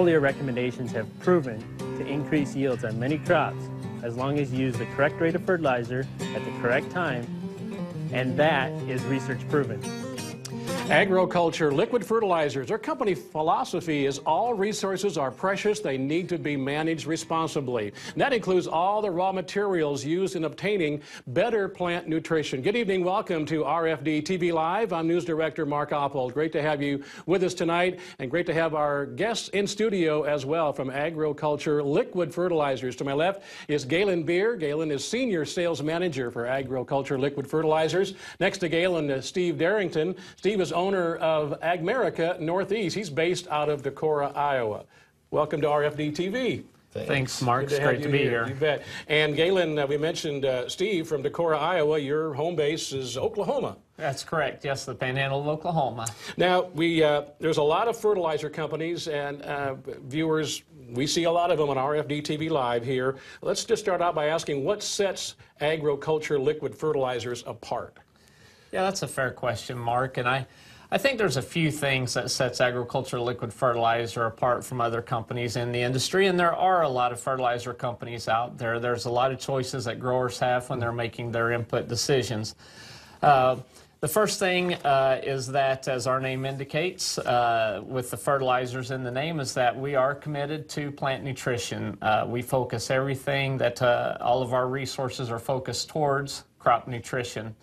foliar recommendations have proven to increase yields on many crops as long as you use the correct rate of fertilizer at the correct time, and that is research proven. Agriculture liquid fertilizers. Our company philosophy is all resources are precious. They need to be managed responsibly. And that includes all the raw materials used in obtaining better plant nutrition. Good evening. Welcome to RFD TV Live. I'm News Director Mark Oppold. Great to have you with us tonight, and great to have our guests in studio as well from Agriculture Liquid Fertilizers. To my left is Galen Beer. Galen is Senior Sales Manager for Agriculture Liquid Fertilizers. Next to Galen is Steve Darrington. Steve is owner of Agmerica Northeast. He's based out of Decorah, Iowa. Welcome to RFD TV. Thanks, Mark. It's great to be here. You bet. And Galen, we mentioned Steve from Decorah, Iowa. Your home base is Oklahoma. That's correct. Yes, the Panhandle of Oklahoma. Now, there's a lot of fertilizer companies, and viewers, we see a lot of them on RFD TV Live here. Let's just start out by asking, what sets agriculture liquid fertilizers apart? Yeah, that's a fair question, Mark. And I think there's a few things that sets agriculture liquid fertilizer apart from other companies in the industry. And there are a lot of fertilizer companies out there. There's a lot of choices that growers have when they're making their input decisions. The first thing is that, as our name indicates, with the fertilizers in the name, is that we are committed to plant nutrition. We focus everything that all of our resources are focused towards crop nutrition.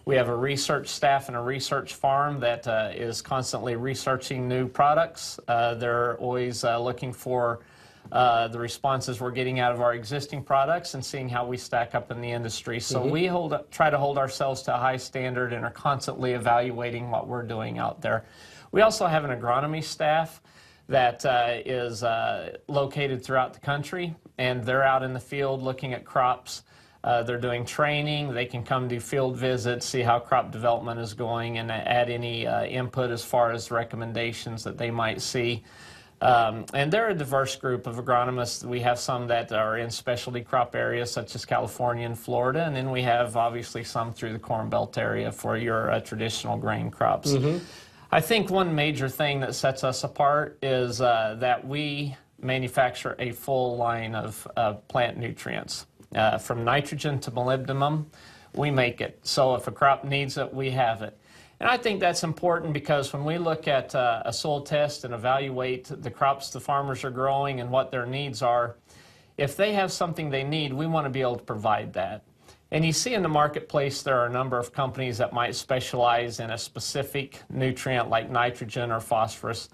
We have a research staff and a research farm that is constantly researching new products. They're always looking for the responses we're getting out of our existing products and seeing how we stack up in the industry. So we try to hold ourselves to a high standard and are constantly evaluating what we're doing out there. We also have an agronomy staff that is located throughout the country, and they're out in the field looking at crops. They're doing training. They can come do field visits, see how crop development is going, and add any input as far as recommendations that they might see. And they're a diverse group of agronomists. We have some that are in specialty crop areas such as California and Florida, and then we have obviously some through the Corn Belt area for your traditional grain crops. I think one major thing that sets us apart is that we manufacture a full line of plant nutrients. From nitrogen to molybdenum, we make it. So if a crop needs it, we have it. And I think that's important because when we look at a soil test and evaluate the crops the farmers are growing and what their needs are, if they have something they need, we want to be able to provide that. And you see in the marketplace there are a number of companies that might specialize in a specific nutrient like nitrogen or phosphorus.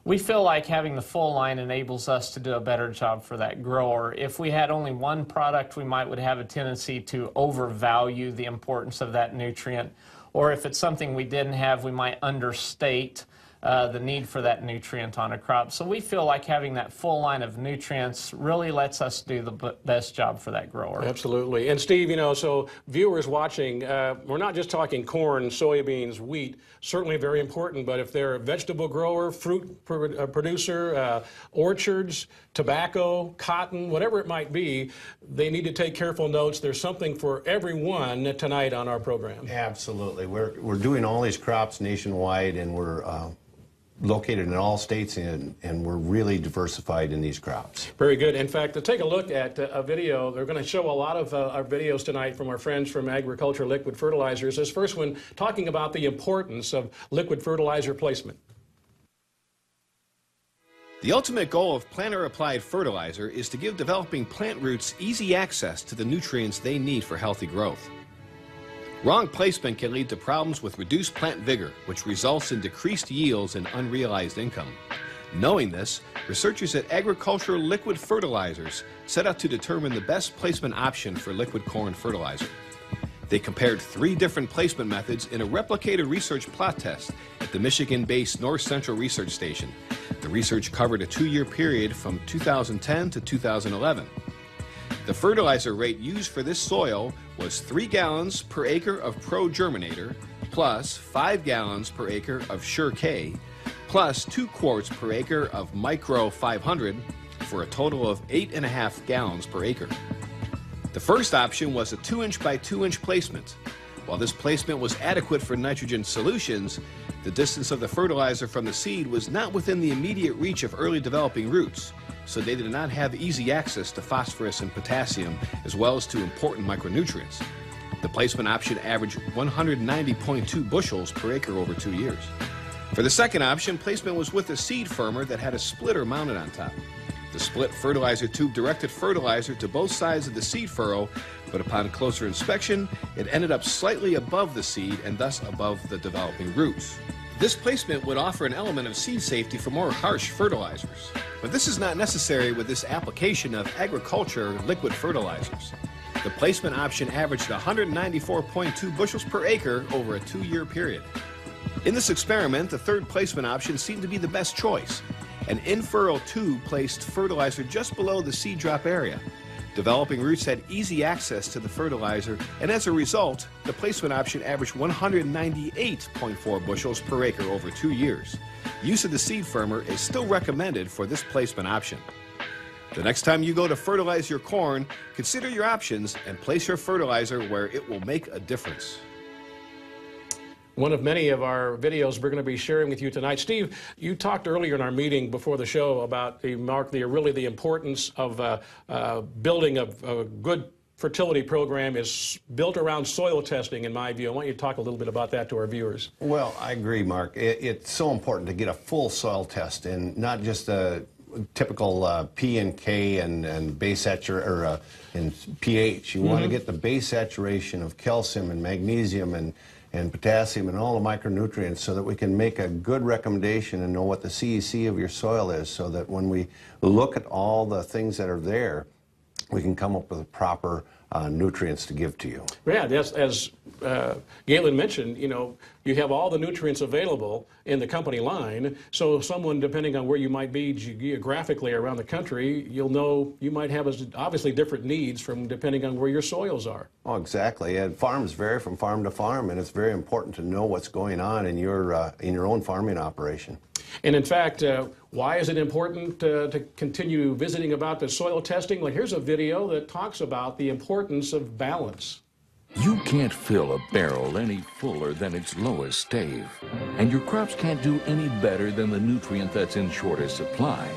We feel like having the full line enables us to do a better job for that grower. If we had only one product, we would have a tendency to overvalue the importance of that nutrient. Or if it's something we didn't have, we might understate the need for that nutrient on a crop. So we feel like having that full line of nutrients really lets us do the best job for that grower. Absolutely. And Steve, you know, so viewers watching, we're not just talking corn, soybeans, wheat, certainly very important, but if they're a vegetable grower, fruit producer, orchards, tobacco, cotton, whatever it might be, they need to take careful notes. There's something for everyone tonight on our program. Absolutely. We're doing all these crops nationwide, and we're located in all states, and we're really diversified in these crops. Very good. In fact, to take a look at a video, they're going to show a lot of our videos tonight from our friends from Agriculture Liquid Fertilizers. This first one talking about the importance of liquid fertilizer placement. The ultimate goal of planter-applied fertilizer is to give developing plant roots easy access to the nutrients they need for healthy growth. Wrong placement can lead to problems with reduced plant vigor, which results in decreased yields and unrealized income. Knowing this, researchers at Agriculture Liquid Fertilizers set out to determine the best placement option for liquid corn fertilizer. They compared 3 different placement methods in a replicated research plot test at the Michigan-based North Central Research Station. The research covered a 2-year period from 2010 to 2011. The fertilizer rate used for this soil was 3 gallons per acre of Pro Germinator, plus 5 gallons per acre of Sure K, plus 2 quarts per acre of Micro 500, for a total of 8.5 gallons per acre. The first option was a 2-inch by 2-inch placement. While this placement was adequate for nitrogen solutions, The distance of the fertilizer from the seed was not within the immediate reach of early developing roots, so they did not have easy access to phosphorus and potassium, as well as to important micronutrients. The placement option averaged 190.2 bushels per acre over 2 years. For the second option, placement was with a seed firmer that had a splitter mounted on top. The split fertilizer tube directed fertilizer to both sides of the seed furrow, but upon closer inspection, it ended up slightly above the seed and thus above the developing roots. This placement would offer an element of seed safety for more harsh fertilizers. But this is not necessary with this application of agriculture liquid fertilizers. The placement option averaged 194.2 bushels per acre over a 2-year period. In this experiment, the third placement option seemed to be the best choice. An in-furrow tube placed fertilizer just below the seed drop area. Developing roots had easy access to the fertilizer, and as a result, the placement option averaged 198.4 bushels per acre over 2 years. Use of the seed firmer is still recommended for this placement option. The next time you go to fertilize your corn, consider your options and place your fertilizer where it will make a difference. One of many of our videos we're going to be sharing with you tonight. Steve, you talked earlier in our meeting before the show about the importance of building a good fertility program is built around soil testing, in my view. I want you to talk a little bit about that to our viewers. Well, I agree, Mark. It's so important to get a full soil test and not just a typical P and K and base saturation and pH. You want to get the base saturation of calcium and magnesium and potassium and all the micronutrients so that we can make a good recommendation and know what the CEC of your soil is, so that when we look at all the things that are there, we can come up with the proper nutrients to give to you. Yeah, as Galen mentioned, you have all the nutrients available in the company line, so someone, depending on where you might be geographically around the country, you'll know you might have obviously different needs from depending on where your soils are. Oh, exactly. And farms vary from farm to farm, and it's very important to know what's going on in your own farming operation. And in fact, why is it important to continue visiting about the soil testing? Well, here's a video that talks about the importance of balance. You can't fill a barrel any fuller than its lowest stave, and your crops can't do any better than the nutrient that's in shortest supply.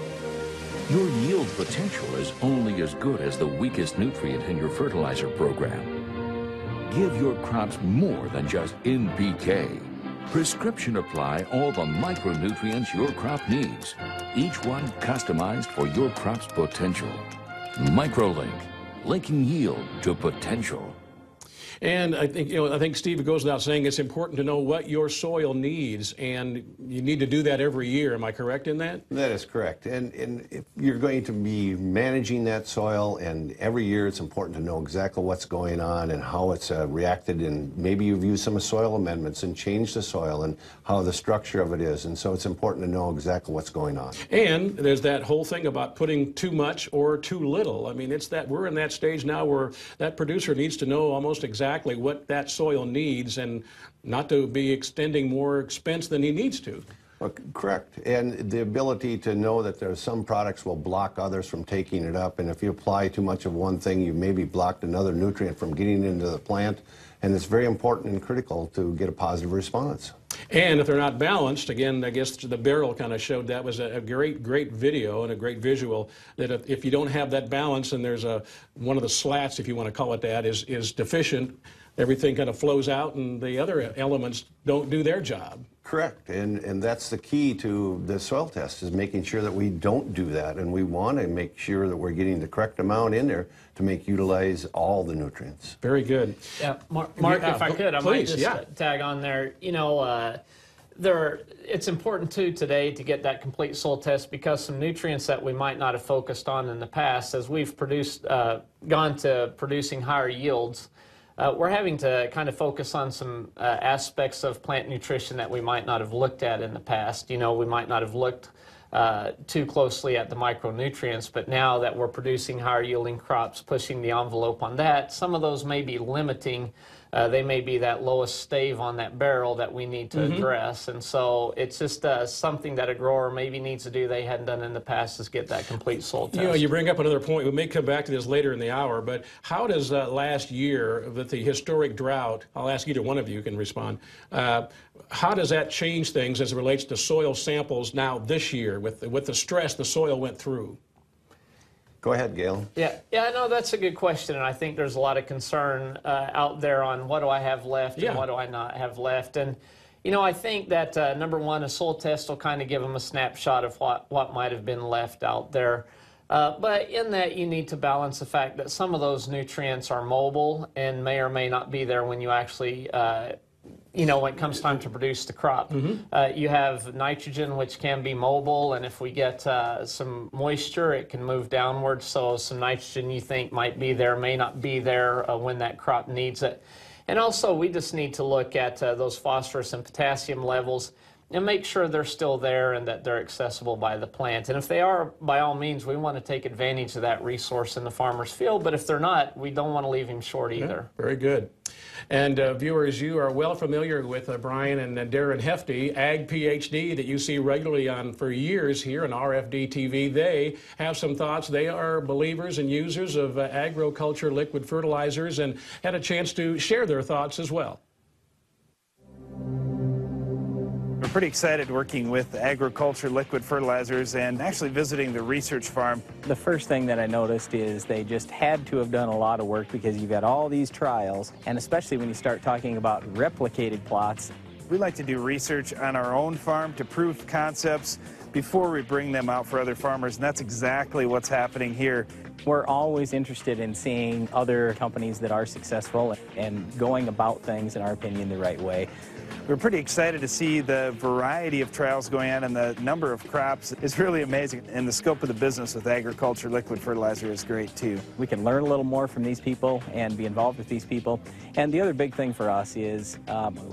Your yield potential is only as good as the weakest nutrient in your fertilizer program. Give your crops more than just NPK. Prescription apply all the micronutrients your crop needs, each one customized for your crop's potential. MicroLink, linking yield to potential. And I think, Steve, it goes without saying it's important to know what your soil needs, and you need to do that every year. Am I correct in that? That is correct. And if you're going to be managing that soil, and every year it's important to know exactly what's going on and how it's reacted, and maybe you've used some soil amendments and changed the soil and how the structure of it is. And so it's important to know exactly what's going on. And there's that whole thing about putting too much or too little. I mean, we're in that stage now where that producer needs to know almost exactly what that soil needs and not to be extending more expense than he needs to. Well, correct. And the ability to know that there's some products will block others from taking it up, and if you apply too much of one thing, you maybe blocked another nutrient from getting into the plant, and it's very important and critical to get a positive response. And if they're not balanced, again, I guess the barrel kind of showed that was a great video and a great visual, that if you don't have that balance and there's one of the slats, if you want to call it that, is deficient, everything kind of flows out and the other elements don't do their job. Correct. And that's the key to the soil test, is making sure that we don't do that, and we want to make sure that we're getting the correct amount in there to utilize all the nutrients. Very good. Yeah, Mark, if I could, I might just tag on there. It's important too today to get that complete soil test, because some nutrients that we might not have focused on in the past, as we've gone to producing higher yields, we're having to kind of focus on some aspects of plant nutrition that we might not have looked at in the past. We might not have looked too closely at the micronutrients, but now that we're producing higher yielding crops, pushing the envelope on that, some of those may be limiting they may be that lowest stave on that barrel that we need to address. And so it's just something that a grower maybe needs to do they hadn't done in the past, is get that complete soil test. You know, you bring up another point. We may come back to this later in the hour, but how does last year, with the historic drought, I'll ask either one of you can respond, how does that change things as it relates to soil samples now this year with the stress the soil went through? Go ahead, Gail. Yeah, no, that's a good question, and I think there's a lot of concern out there on what do I have left and what do I not have left. And, you know, I think that, number one, a soil test will kind of give them a snapshot of what might have been left out there. But in that, you need to balance the fact that some of those nutrients are mobile and may or may not be there when you actually you know, when it comes time to produce the crop. You have nitrogen, which can be mobile, and if we get some moisture, it can move downwards. So some nitrogen you think might be there may not be there when that crop needs it. And also, we just need to look at those phosphorus and potassium levels and make sure they're still there and that they're accessible by the plant. And if they are, by all means, we want to take advantage of that resource in the farmer's field. But if they're not, we don't want to leave him short either. Very good. And viewers, you are well familiar with Brian and Darren Hefty, Ag PhD, that you see regularly on for years here on RFD TV. They have some thoughts. They are believers and users of agriculture liquid fertilizers and had a chance to share their thoughts as well. We're pretty excited working with agriculture liquid fertilizers and actually visiting the research farm. The first thing that I noticed is they just had to have done a lot of work, because you've got all these trials, and especially when you start talking about replicated plots. We like to do research on our own farm to prove concepts before we bring them out for other farmers, and that's exactly what's happening here. We're always interested in seeing other companies that are successful and going about things, in our opinion, the right way. We're pretty excited to see the variety of trials going on, and the number of crops is really amazing. And the scope of the business with agriculture liquid fertilizer is great too. We can learn a little more from these people and be involved with these people. And the other big thing for us is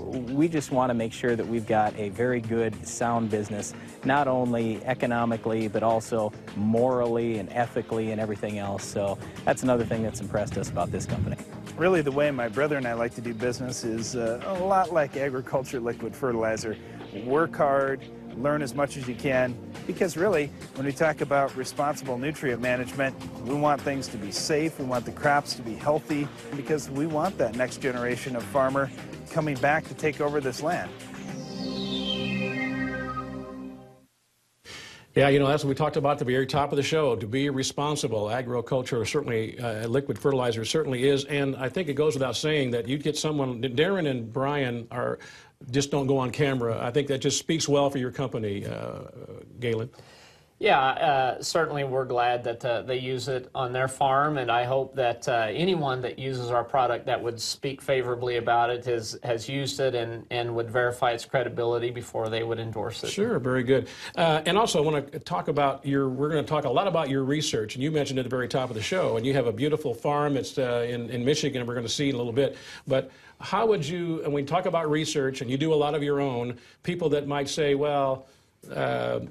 we just want to make sure that we've got a very good, sound business, not only economically, but also morally and ethically and everything else. So that's another thing that's impressed us about this company. Really, the way my brother and I like to do business is a lot like agriculture liquid fertilizer. Work hard, learn as much as you can, because really, when we talk about responsible nutrient management, we want things to be safe, we want the crops to be healthy, because we want that next generation of farmer coming back to take over this land. Yeah, you know, that's what we talked about at the very top of the show, to be responsible. Agriculture, certainly, liquid fertilizer certainly is, and I think it goes without saying that you'd get someone, Darren and Brian just don't go on camera. I think that just speaks well for your company, Galen. Yeah, certainly we're glad that they use it on their farm, and I hope that anyone that uses our product that would speak favorably about it has used it and would verify its credibility before they would endorse it. Sure, very good. And also I want to talk about we're going to talk a lot about your research, and you mentioned at the very top of the show, and you have a beautiful farm. It's in Michigan, we're going to see in a little bit. But how would you, and when we talk about research, and you do a lot of your own, people that might say, well,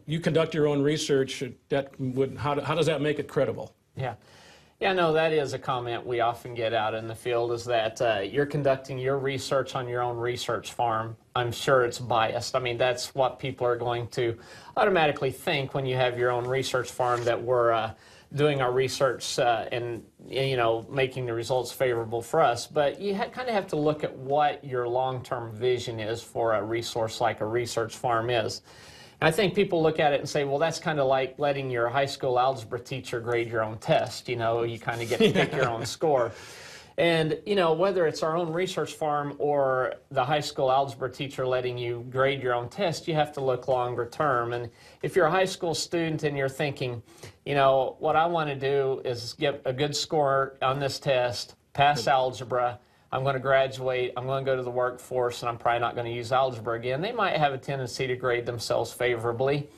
you conduct your own research, how does that make it credible? Yeah, no, that is a comment we often get out in the field, is that you're conducting your research on your own research farm. I'm sure it's biased. I mean, that's what people are going to automatically think when you have your own research farm, that we're doing our research and, you know, making the results favorable for us. But you kind of have to look at what your long-term vision is for a resource like a research farm is. I think people look at it and say, well, that's kind of like letting your high school algebra teacher grade your own test. You know, you kind of get to pick your own score. And, you know, whether it's our own research farm or the high school algebra teacher letting you grade your own test, you have to look longer term. And if you're a high school student and you're thinking, you know, what I want to do is get a good score on this test, pass algebra, I'm going to graduate, I'm going to go to the workforce, and I'm probably not going to use algebra again, they might have a tendency to grade themselves favorably.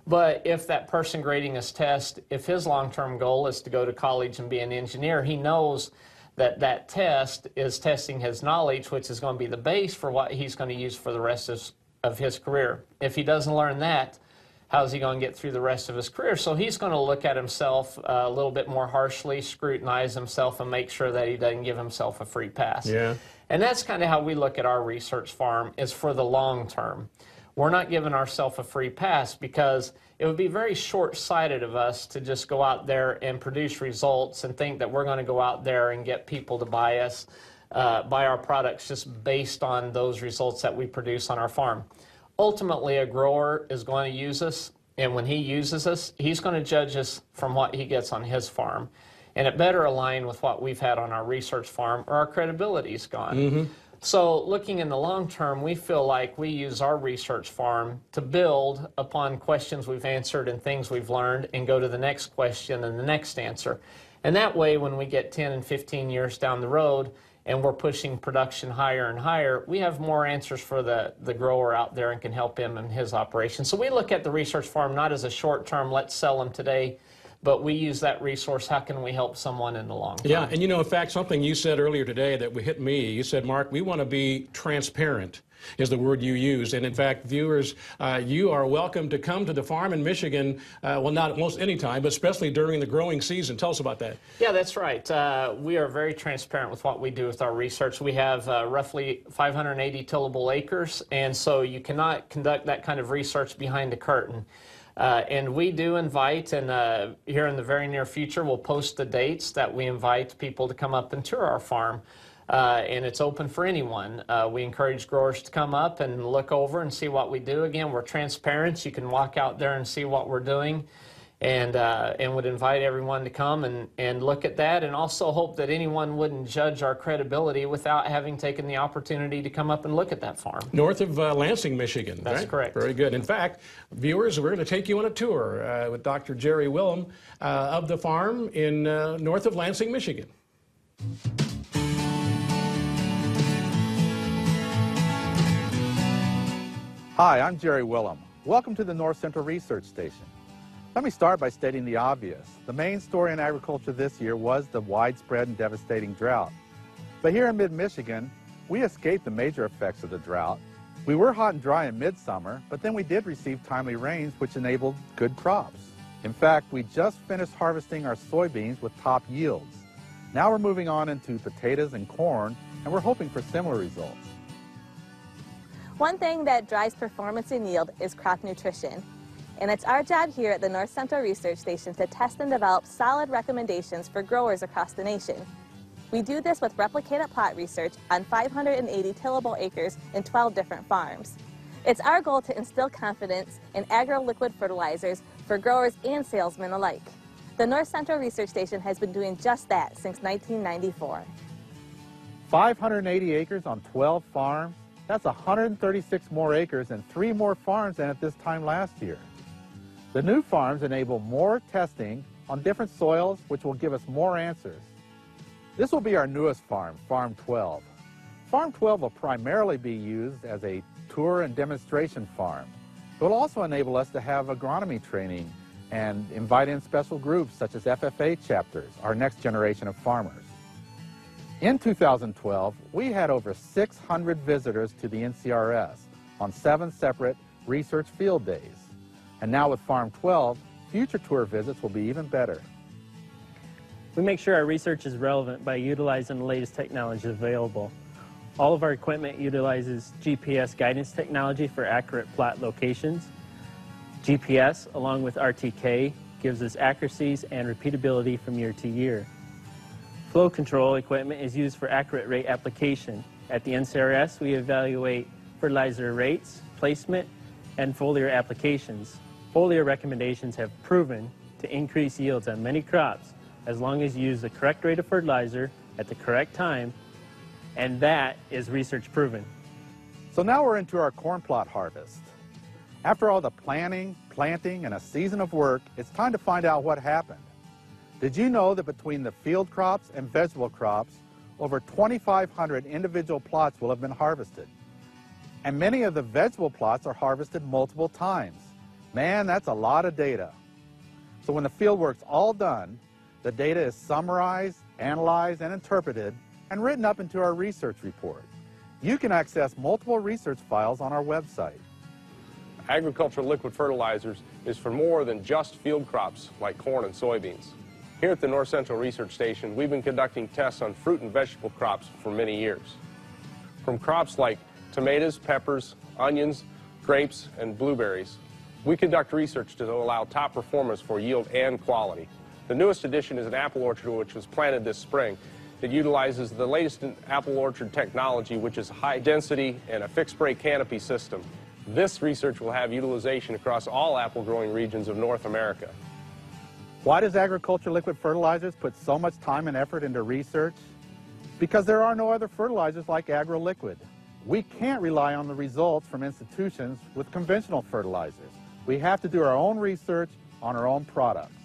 But if that person grading his test, if his long-term goal is to go to college and be an engineer, he knows that that test is testing his knowledge, which is going to be the base for what he's going to use for the rest of his career. If he doesn't learn that, how's he going to get through the rest of his career? So he's going to look at himself a little bit more harshly, scrutinize himself, and make sure that he doesn't give himself a free pass. Yeah. And that's kind of how we look at our research farm, is for the long term. We're not giving ourselves a free pass, because it would be very short-sighted of us to just go out there and produce results and think that we're going to go out there and get people to buy us, buy our products just based on those results that we produce on our farm. Ultimately, a grower is going to use us, and when he uses us, he's going to judge us from what he gets on his farm. And it better align with what we've had on our research farm, or our credibility's gone. So looking in the long term, we feel like we use our research farm to build upon questions we've answered and things we've learned, and go to the next question and the next answer. And that way, when we get 10 and 15 years down the road and we're pushing production higher and higher, we have more answers for the grower out there and can help him in his operation. So we look at the research farm not as a short term, let's sell them today, but we use that resource, how can we help someone in the long term? Yeah, and you know, in fact, something you said earlier today that hit me, you said, Mark, we want to be transparent, is the word you used. And in fact, viewers, you are welcome to come to the farm in Michigan, well, not most any time, but especially during the growing season. Tell us about that. Yeah, that's right. We are very transparent with what we do with our research. We have roughly 580 tillable acres, and so you cannot conduct that kind of research behind a curtain. And we do invite, and here in the very near future, we'll post the dates that we invite people to come up and tour our farm. And it's open for anyone. We encourage growers to come up and look over and see what we do. Again, we're transparent. You can walk out there and see what we're doing, and would invite everyone to come and look at that, and also hope that anyone wouldn't judge our credibility without having taken the opportunity to come up and look at that farm. North of Lansing, Michigan. That's right? correct. Very good. In fact, viewers, we're going to take you on a tour with Dr. Jerry Willem of the farm in north of Lansing, Michigan. Hi, I'm Jerry Willem. Welcome to the North Central Research Station. Let me start by stating the obvious. The main story in agriculture this year was the widespread and devastating drought. But here in mid-Michigan, we escaped the major effects of the drought. We were hot and dry in midsummer, but then we did receive timely rains, which enabled good crops. In fact, we just finished harvesting our soybeans with top yields. Now we're moving on into potatoes and corn, and we're hoping for similar results. One thing that drives performance and yield is crop nutrition. And it's our job here at the North Central Research Station to test and develop solid recommendations for growers across the nation. We do this with replicated plot research on 580 tillable acres in 12 different farms. It's our goal to instill confidence in agro-liquid fertilizers for growers and salesmen alike. The North Central Research Station has been doing just that since 1994. 580 acres on 12 farms? That's 136 more acres and 3 more farms than at this time last year. The new farms enable more testing on different soils, which will give us more answers. This will be our newest farm, Farm 12. Farm 12 will primarily be used as a tour and demonstration farm. It will also enable us to have agronomy training and invite in special groups such as FFA chapters, our next generation of farmers. In 2012, we had over 600 visitors to the NCRS on 7 separate research field days. And now with Farm 12, future tour visits will be even better. We make sure our research is relevant by utilizing the latest technology available. All of our equipment utilizes GPS guidance technology for accurate plot locations. GPS, along with RTK, gives us accuracies and repeatability from year to year. Flow control equipment is used for accurate rate application. At the NCRS, we evaluate fertilizer rates, placement, and foliar applications. Foliar recommendations have proven to increase yields on many crops as long as you use the correct rate of fertilizer at the correct time, and that is research proven. So now we're into our corn plot harvest. After all the planning, planting, and a season of work, it's time to find out what happened. Did you know that between the field crops and vegetable crops, over 2,500 individual plots will have been harvested? And many of the vegetable plots are harvested multiple times. Man, that's a lot of data. So when the field work's all done, the data is summarized, analyzed, and interpreted, and written up into our research report. You can access multiple research files on our website. Agricultural liquid fertilizers is for more than just field crops like corn and soybeans. Here at the North Central Research Station, we've been conducting tests on fruit and vegetable crops for many years. from crops like tomatoes, peppers, onions, grapes, and blueberries. We conduct research to allow top performance for yield and quality. The newest addition is an apple orchard which was planted this spring. It utilizes the latest in apple orchard technology, which is high density and a fixed spray canopy system. This research will have utilization across all apple growing regions of North America. Why does Agriculture Liquid Fertilizers put so much time and effort into research? Because there are no other fertilizers like AgroLiquid. We can't rely on the results from institutions with conventional fertilizers. We have to do our own research on our own products.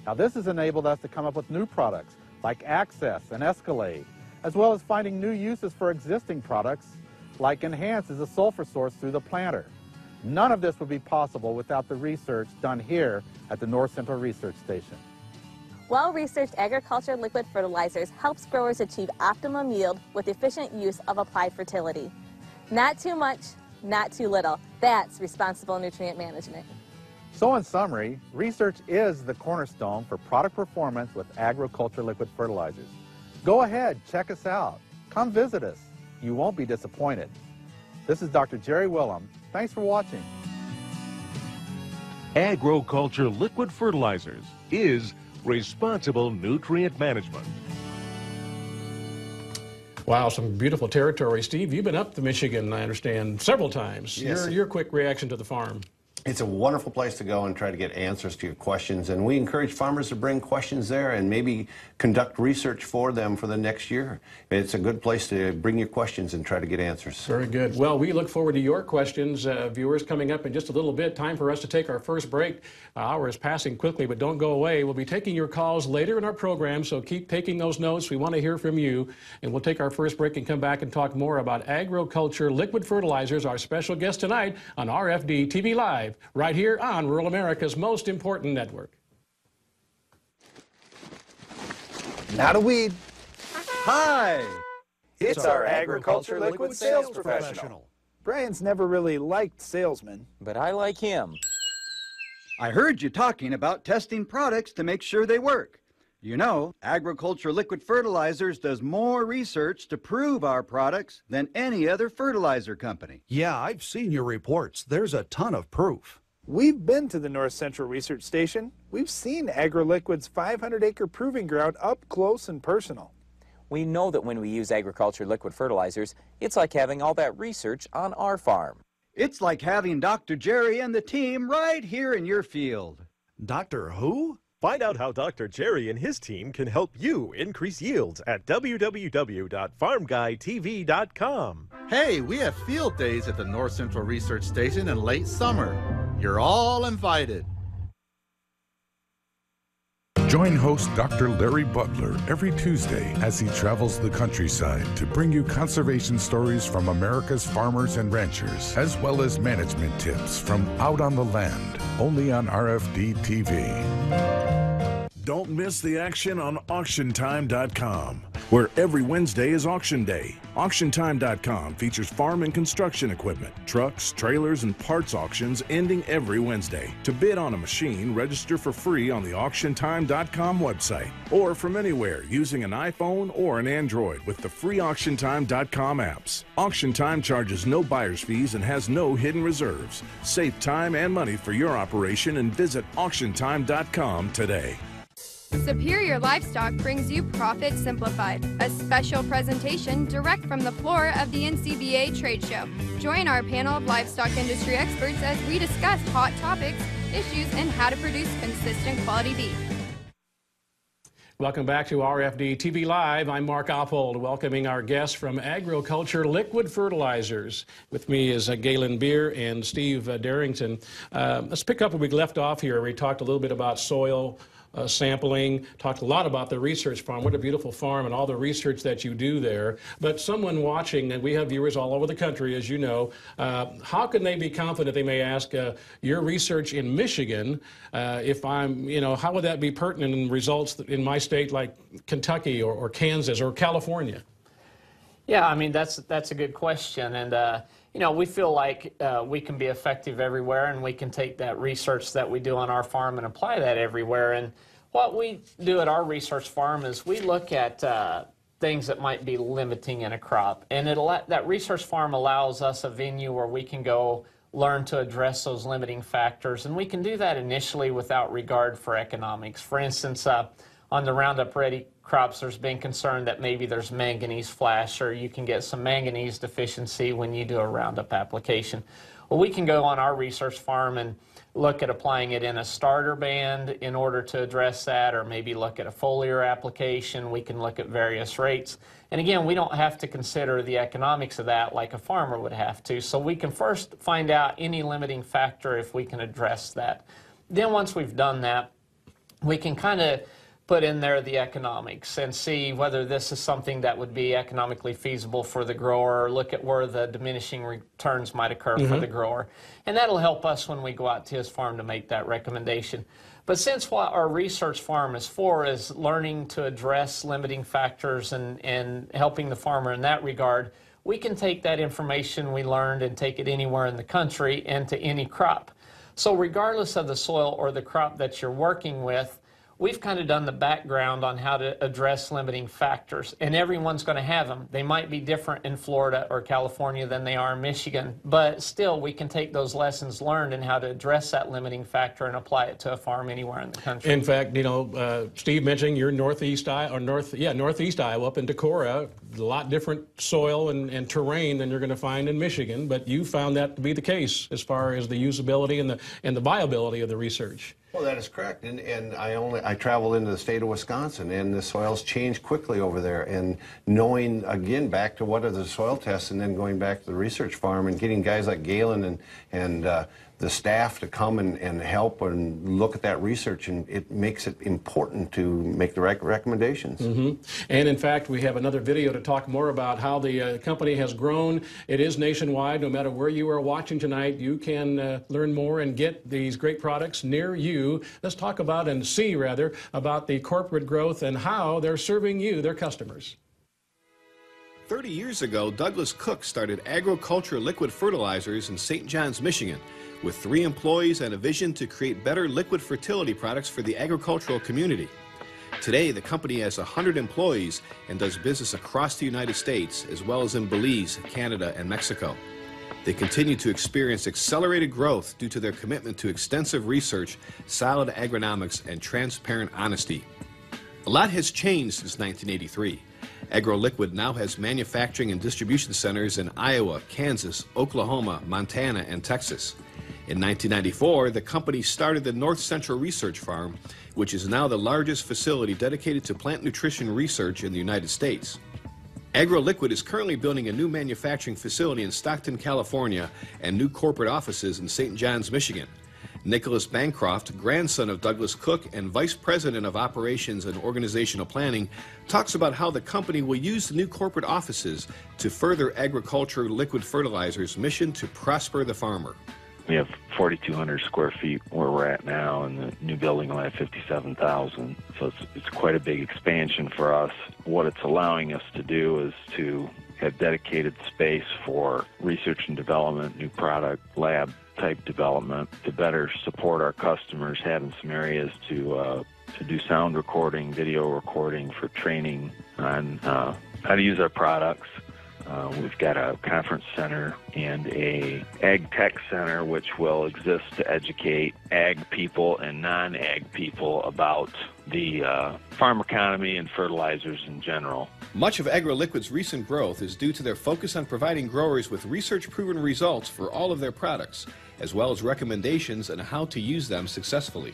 Now this has enabled us to come up with new products like Access and Escalade, as well as finding new uses for existing products like Enhance as a sulfur source through the planter. None of this would be possible without the research done here at the North Central Research Station. Well-researched agriculture liquid fertilizers helps growers achieve optimum yield with efficient use of applied fertility. Not too much, not too little. That's responsible nutrient management. So in summary, research is the cornerstone for product performance with agriculture liquid fertilizers. Go ahead, check us out. Come visit us. You won't be disappointed. This is Dr. Jerry Willem. Thanks for watching. Agriculture Liquid Fertilizers is responsible nutrient management. Wow, some beautiful territory. Steve, you've been up to Michigan, I understand, several times. Yes. Your quick reaction to the farm. It's a wonderful place to go and try to get answers to your questions, and we encourage farmers to bring questions there and maybe conduct research for them for the next year. It's a good place to bring your questions and try to get answers. Very good. Well, we look forward to your questions, viewers, coming up in just a little bit. Time for us to take our first break. Hour is passing quickly, but don't go away. We'll be taking your calls later in our program, so keep taking those notes. We want to hear from you, and we'll take our first break and come back and talk more about agriculture liquid fertilizers, our special guest tonight on RFD TV Live, right here on Rural America's most important network. Not a weed. Hi! It's our agriculture liquid sales professional. Brian's never really liked salesmen. But I like him. I heard you talking about testing products to make sure they work. You know, Agriculture Liquid Fertilizers does more research to prove our products than any other fertilizer company. Yeah, I've seen your reports. There's a ton of proof. We've been to the North Central Research Station. We've seen AgroLiquid's 500-acre proving ground up close and personal. We know that when we use agriculture liquid fertilizers, it's like having all that research on our farm. It's like having Dr. Jerry and the team right here in your field. Dr. Who? Find out how Dr. Jerry and his team can help you increase yields at www.farmguytv.com. Hey, we have field days at the North Central Research Station in late summer. You're all invited. Join host Dr. Larry Butler every Tuesday as he travels the countryside to bring you conservation stories from America's farmers and ranchers, as well as management tips from out on the land, only on RFD TV. Don't miss the action on AuctionTime.com, where every Wednesday is auction day. AuctionTime.com features farm and construction equipment, trucks, trailers, and parts auctions ending every Wednesday. To bid on a machine, register for free on the AuctionTime.com website or from anywhere using an iPhone or an Android with the free AuctionTime.com apps. AuctionTime charges no buyer's fees and has no hidden reserves. Save time and money for your operation and visit AuctionTime.com today. Superior Livestock brings you Profit Simplified, a special presentation direct from the floor of the NCBA trade show. Join our panel of livestock industry experts as we discuss hot topics, issues, and how to produce consistent quality beef. Welcome back to RFD TV Live. I'm Mark Oppold, welcoming our guests from Agriculture Liquid Fertilizers. With me is Galen Beer and Steve Darrington. Let's pick up where we left off here. We talked a little bit about soil sampling, talked a lot about the research farm. What a beautiful farm and all the research that you do there. But someone watching, and we have viewers all over the country, as you know, how can they be confident? They may ask, your research in Michigan, if I'm, you know, how would that be pertinent in results in my state like Kentucky or Kansas or California? Yeah, I mean, that's a good question. And, you know, we feel like we can be effective everywhere, and we can take that research that we do on our farm and apply that everywhere. And what we do at our research farm is we look at things that might be limiting in a crop. And that research farm allows us a venue where we can go learn to address those limiting factors. And we can do that initially without regard for economics. For instance, on the Roundup Ready crops, there's been concern that maybe there's manganese flash, or you can get some manganese deficiency when you do a Roundup application. Well, we can go on our research farm and look at applying it in a starter band in order to address that, or maybe look at a foliar application. We can look at various rates. And again, we don't have to consider the economics of that like a farmer would have to. So we can first find out any limiting factor if we can address that. Then once we've done that, we can kind of put in there the economics and see whether this is something that would be economically feasible for the grower, or look at where the diminishing returns might occur for the grower. And that'll help us when we go out to his farm to make that recommendation. But since what our research farm is for is learning to address limiting factors and helping the farmer in that regard, we can take that information we learned and take it anywhere in the country and to any crop. So regardless of the soil or the crop that you're working with, we've kind of done the background on how to address limiting factors, and everyone's going to have them. They might be different in Florida or California than they are in Michigan, but still we can take those lessons learned and how to address that limiting factor and apply it to a farm anywhere in the country. In fact, you know, Steve mentioned you're northeast Iowa, up in Decorah. A lot different soil and terrain than you're going to find in Michigan, but you found that to be the case as far as the usability and the viability of the research. Well, that is correct, and I travel into the state of Wisconsin, and the soils change quickly over there, and knowing, again, back to what are the soil tests, and then going back to the research farm and getting guys like Galen and the staff to come and help and look at that research, and it makes it important to make the right recommendations. And in fact, we have another video to talk more about how the company has grown. It is nationwide. No matter where you are watching tonight, you can learn more and get these great products near you. Let's talk about, and see rather, about the corporate growth and how they're serving you, their customers. 30 years ago, Douglas Cook started Agriculture Liquid Fertilizers in St. John's, Michigan, with 3 employees and a vision to create better liquid fertility products for the agricultural community. Today, the company has 100 employees and does business across the United States, as well as in Belize, Canada, and Mexico. They continue to experience accelerated growth due to their commitment to extensive research, solid agronomics, and transparent honesty. A lot has changed since 1983. AgroLiquid now has manufacturing and distribution centers in Iowa, Kansas, Oklahoma, Montana, and Texas. In 1994, the company started the North Central Research Farm, which is now the largest facility dedicated to plant nutrition research in the United States. AgroLiquid is currently building a new manufacturing facility in Stockton, California, and new corporate offices in St. John's, Michigan. Nicholas Bancroft, grandson of Douglas Cook and Vice President of Operations and Organizational Planning, talks about how the company will use the new corporate offices to further Agriculture Liquid Fertilizers' mission to prosper the farmer. We have 4,200 square feet where we're at now, and the new building will have 57,000. So it's quite a big expansion for us. What it's allowing us to do is to have dedicated space for research and development, new product, lab type development, to better support our customers, having some areas to do sound recording, video recording for training on how to use our products. We've got a conference center and a ag tech center which will exist to educate ag people and non-ag people about the farm economy and fertilizers in general. Much of AgroLiquid's recent growth is due to their focus on providing growers with research-proven results for all of their products, as well as recommendations on how to use them successfully.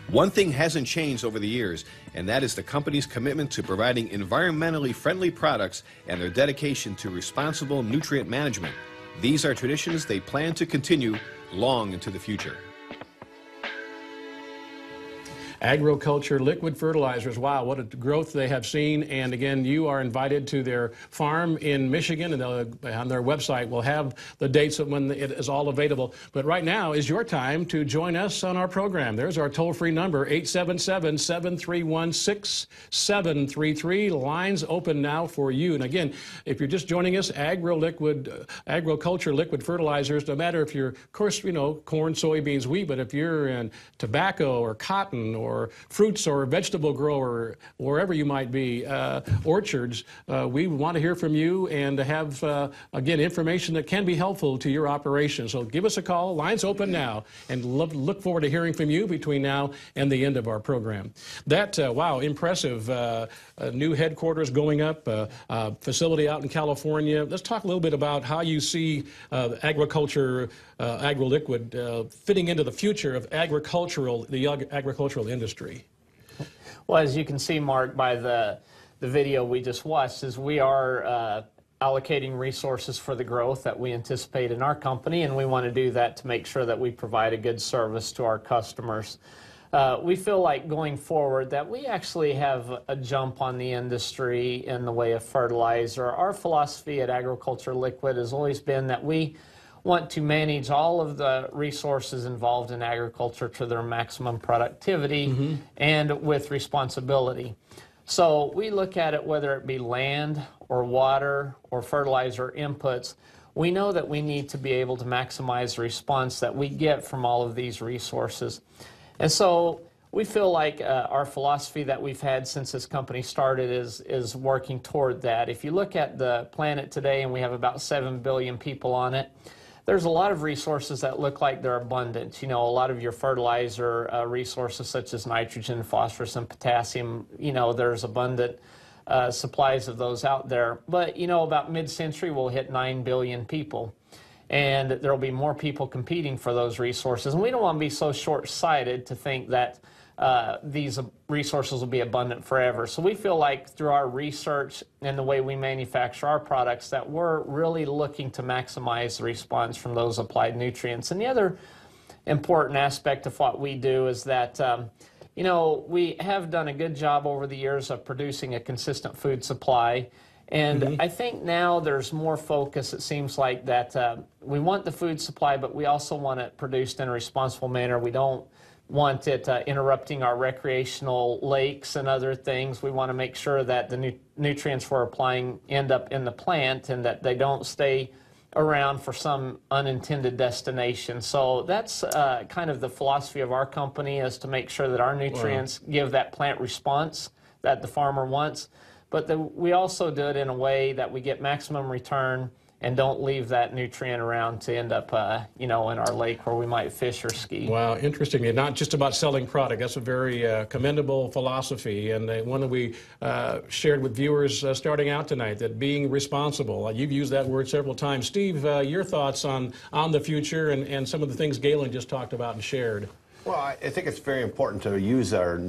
One thing hasn't changed over the years, and that is the company's commitment to providing environmentally friendly products and their dedication to responsible nutrient management. These are traditions they plan to continue long into the future. Agriculture Liquid Fertilizers. Wow, what a growth they have seen. And again, you are invited to their farm in Michigan, and on their website we'll have the dates of when it is all available. But right now is your time to join us on our program. There's our toll-free number, 877-731-6733. Lines open now for you. And again, if you're just joining us, Agriculture Liquid Fertilizers, no matter if you're, of course, you know, corn, soybeans, wheat, but if you're in tobacco or cotton or fruits or vegetable grower, wherever you might be, orchards, we want to hear from you and have, again, information that can be helpful to your operation. So give us a call. Lines open now, and look forward to hearing from you between now and the end of our program. That, wow, impressive new headquarters going up, facility out in California. Let's talk a little bit about how you see agriculture, AgroLiquid, fitting into the future of the agricultural industry. Well, as you can see, Mark, by the video we just watched, is we are allocating resources for the growth that we anticipate in our company, and we want to do that to make sure that we provide a good service to our customers. We feel like going forward that we actually have a jump on the industry in the way of fertilizer. Our philosophy at Agriculture Liquid has always been that we want to manage all of the resources involved in agriculture to their maximum productivity and with responsibility. So we look at it whether it be land or water or fertilizer inputs. We know that we need to be able to maximize the response that we get from all of these resources. And so we feel like our philosophy that we've had since this company started is working toward that. If you look at the planet today, and we have about 7 billion people on it, there's a lot of resources that look like they're abundant. You know, a lot of your fertilizer resources such as nitrogen, phosphorus, and potassium, you know, there's abundant supplies of those out there. But, you know, about mid-century, we'll hit 9 billion people. And there will be more people competing for those resources. And we don't want to be so short-sighted to think that these resources will be abundant forever. So we feel like through our research and the way we manufacture our products that we're really looking to maximize the response from those applied nutrients. And the other important aspect of what we do is that you know, we have done a good job over the years of producing a consistent food supply. And I think now there's more focus, it seems like, that we want the food supply, but we also want it produced in a responsible manner. We don't want it interrupting our recreational lakes and other things. We want to make sure that the nutrients we're applying end up in the plant and that they don't stay around for some unintended destination. So that's kind of the philosophy of our company, is to make sure that our nutrients give that plant response that the farmer wants. But we also do it in a way that we get maximum return and don't leave that nutrient around to end up, you know, in our lake where we might fish or ski. Wow, interesting. And not just about selling product. That's a very commendable philosophy, and one that we shared with viewers starting out tonight, that being responsible. You've used that word several times. Steve, your thoughts on the future and some of the things Galen just talked about and shared. Well, I think it's very important to use our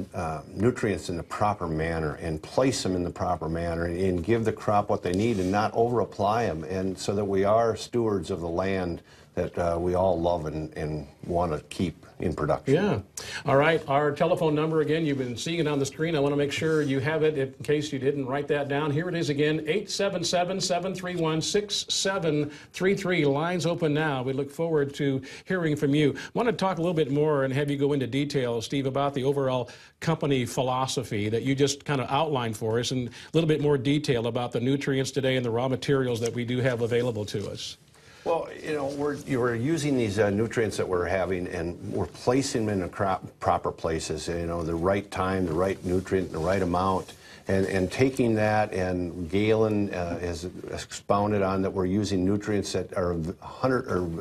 nutrients in the proper manner and place them in the proper manner and give the crop what they need and not over-apply them, and so that we are stewards of the land that we all love and want to keep in production. Yeah. All right. Our telephone number, again, you've been seeing it on the screen. I want to make sure you have it in case you didn't write that down. Here it is again, 877-731-6733. Lines open now. We look forward to hearing from you. I want to talk a little bit more and have you go into detail, Steve, about the overall company philosophy that you just kind of outlined for us, and a little bit more detail about the nutrients today and the raw materials that we do have available to us. Well, you know, we're using these nutrients that we're having, and we're placing them in the proper places, you know, the right time, the right nutrient, the right amount, and taking that, and Galen has expounded on that we're using nutrients that are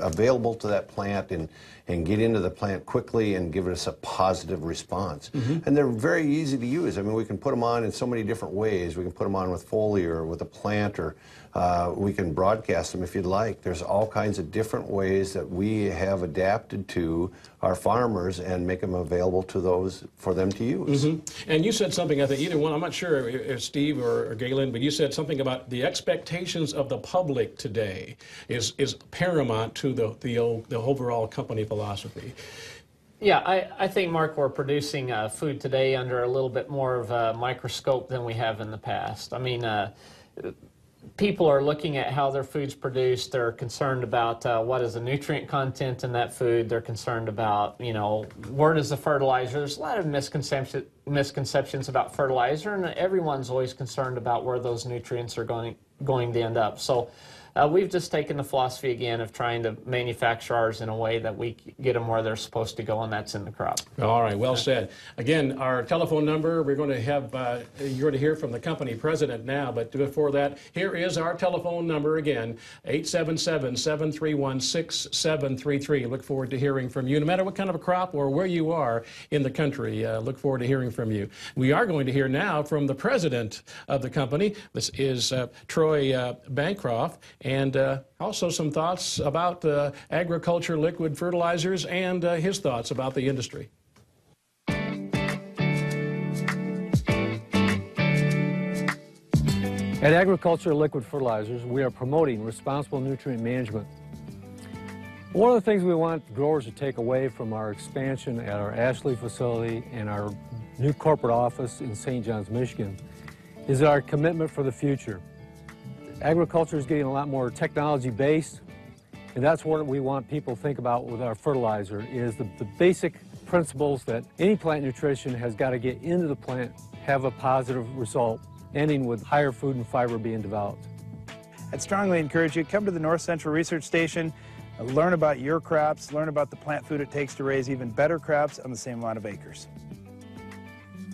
available to that plant and get into the plant quickly and give us a positive response. And they're very easy to use. I mean, we can put them on in so many different ways. We can put them on with foliar or with a plant, or we can broadcast them if you'd like. There's all kinds of different ways that we have adapted to our farmers and make them available to those for them to use. And you said something, I think either one, I'm not sure if Steve or Galen, but you said something about the expectations of the public today is paramount to the overall company philosophy. Yeah, I think, Mark, we're producing food today under a little bit more of a microscope than we have in the past. I mean, people are looking at how their food's produced. They're concerned about what is the nutrient content in that food. They're concerned about, you know, where does the fertilizer. There's a lot of misconceptions about fertilizer, and everyone's always concerned about where those nutrients are going to end up. So We've just taken the philosophy again of trying to manufacture ours in a way that we get them where they're supposed to go, and that's in the crop. All right, well said. Again, our telephone number, we're going to have, you're going to hear from the company president now, but before that, here is our telephone number again, 877-731-6733. Look forward to hearing from you, no matter what kind of a crop or where you are in the country. Look forward to hearing from you. We are going to hear now from the president of the company. This is Troy Bancroft, and also some thoughts about agriculture liquid fertilizers and his thoughts about the industry. At Agriculture Liquid Fertilizers, we are promoting responsible nutrient management. One of the things we want growers to take away from our expansion at our Ashley facility and our new corporate office in St. John's, Michigan, is our commitment for the future. Agriculture is getting a lot more technology-based, and that's what we want people to think about with our fertilizer, is the basic principles that any plant nutrition has got to get into the plant, have a positive result, ending with higher food and fiber being developed. I'd strongly encourage you to come to the North Central Research Station, learn about your crops, learn about the plant food it takes to raise even better crops on the same amount of acres.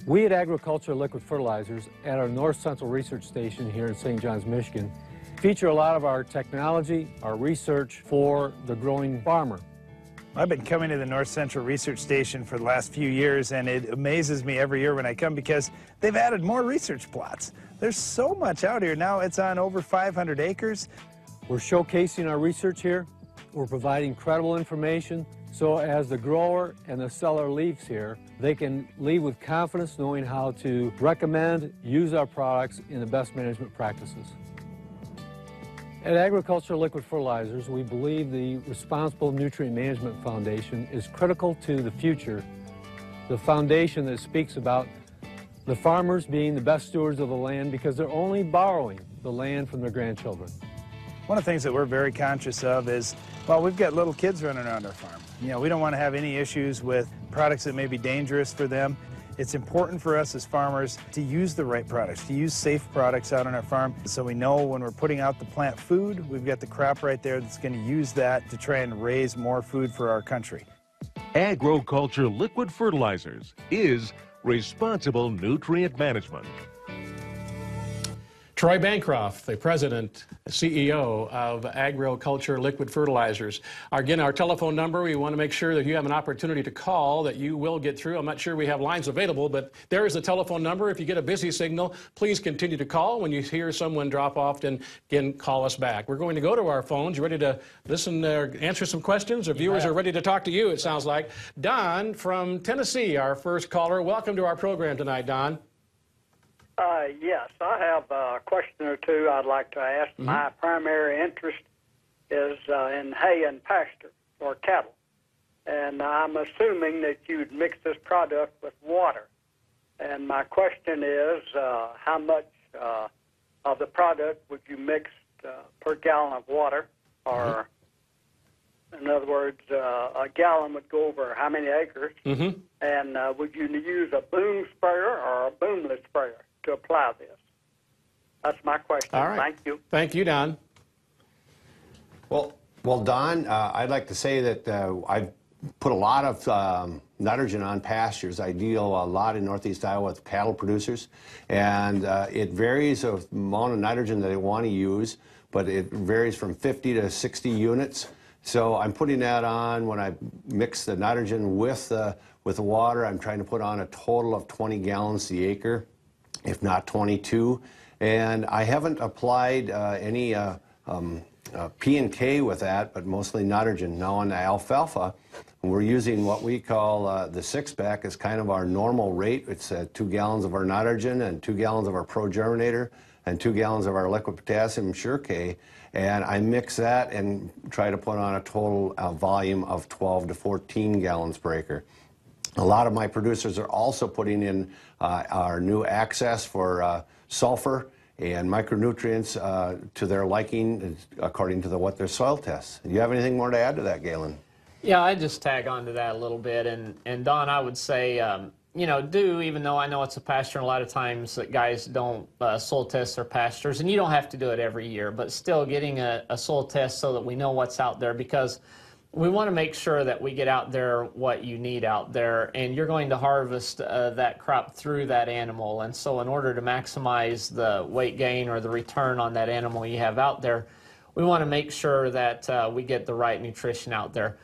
We at Agriculture Liquid Fertilizers at our North Central Research Station here in St. John's, Michigan, feature a lot of our technology, our research for the growing farmer. I've been coming to the North Central Research Station for the last few years, and it amazes me every year when I come because they've added more research plots. There's so much out here. Now it's on over 500 acres. We're showcasing our research here. We're providing credible information, so as the grower and the seller leaves here, they can leave with confidence knowing how to recommend, use our products in the best management practices. At Agriculture Liquid Fertilizers, we believe the Responsible Nutrient Management Foundation is critical to the future, the foundation that speaks about the farmers being the best stewards of the land because they're only borrowing the land from their grandchildren. One of the things that we're very conscious of is, well, we've got little kids running around our farm. You know, we don't want to have any issues with products that may be dangerous for them. It's important for us as farmers to use the right products, to use safe products out on our farm, so we know when we're putting out the plant food, we've got the crop right there that's going to use that to try and raise more food for our country. Agriculture Liquid Fertilizers is responsible nutrient management. Troy Bancroft, the president, CEO of Agriculture Liquid Fertilizers. Again, our telephone number, we want to make sure that you have an opportunity to call, that you will get through. I'm not sure we have lines available, but there is the telephone number. If you get a busy signal, please continue to call. When you hear someone drop off, then again, call us back. We're going to go to our phones. You ready to listen or answer some questions? Our viewers are ready to talk to you, it sounds like. Don from Tennessee, our first caller. Welcome to our program tonight, Don. Yes, I have a question or two I'd like to ask. My primary interest is in hay and pasture for cattle. And I'm assuming that you'd mix this product with water. And my question is, how much of the product would you mix per gallon of water? Or, in other words, a gallon would go over how many acres? And would you use a boom sprayer or a boomless sprayer to apply this? That's my question. All right. Thank you. Thank you, Don. Well, Don, I'd like to say that I've put a lot of nitrogen on pastures. I deal a lot in Northeast Iowa with cattle producers, and it varies the amount of nitrogen that they want to use, but it varies from 50 to 60 units. So I'm putting that on when I mix the nitrogen with the water. I'm trying to put on a total of 20 gallons the acre, if not 22. And I haven't applied any P&K with that, but mostly nitrogen. Now on the alfalfa, we're using what we call the six-pack as kind of our normal rate. It's 2 gallons of our nitrogen and 2 gallons of our ProGerminator and 2 gallons of our liquid potassium Sure-K. And I mix that and try to put on a total volume of 12 to 14 gallons per acre. A lot of my producers are also putting in our new access for sulfur and micronutrients to their liking according to what their soil tests. Do you have anything more to add to that, Galen? Yeah, I just tag on to that a little bit. And Don, I would say you know, do, even though I know it's a pasture, and a lot of times that guys don't soil test their pastures, and you don't have to do it every year, but still getting a soil test so that we know what's out there, because we want to make sure that we get out there what you need out there, and you're going to harvest that crop through that animal. And so in order to maximize the weight gain or the return on that animal you have out there, we want to make sure that we get the right nutrition out there.